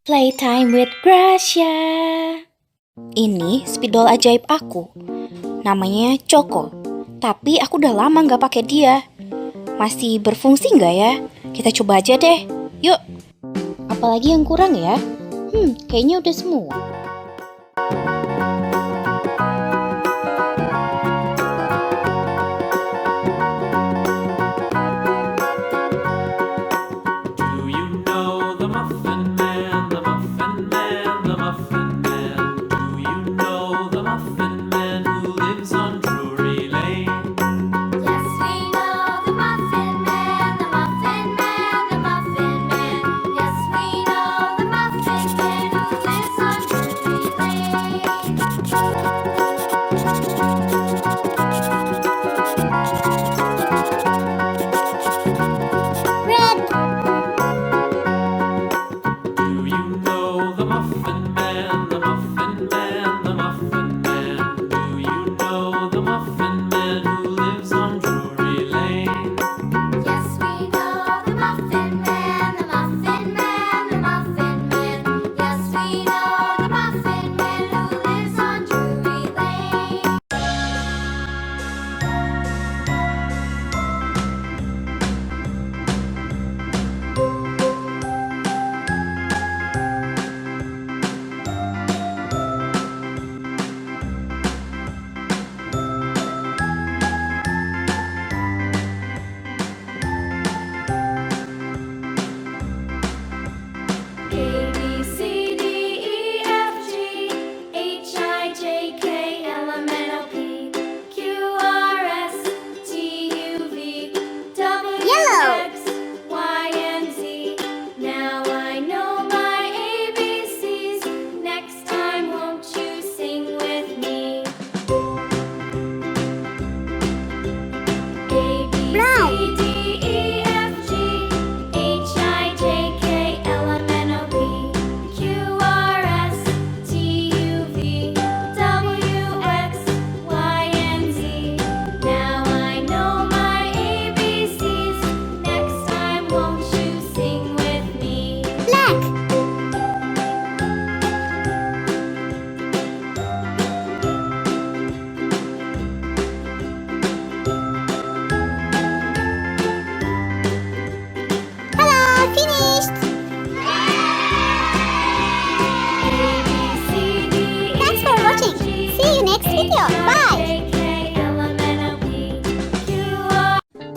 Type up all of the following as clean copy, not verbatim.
Playtime with Gracia. Ini spidol ajaib aku. Namanya Choco. Tapi aku udah lama gak pakai dia. Masih berfungsi gak ya? Kita coba aja deh. Yuk. Apalagi yang kurang ya? Kayaknya udah semua.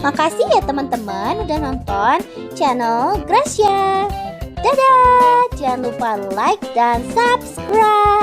Makasih ya teman-teman udah nonton channel Gracia. Dadah! Jangan lupa like dan subscribe.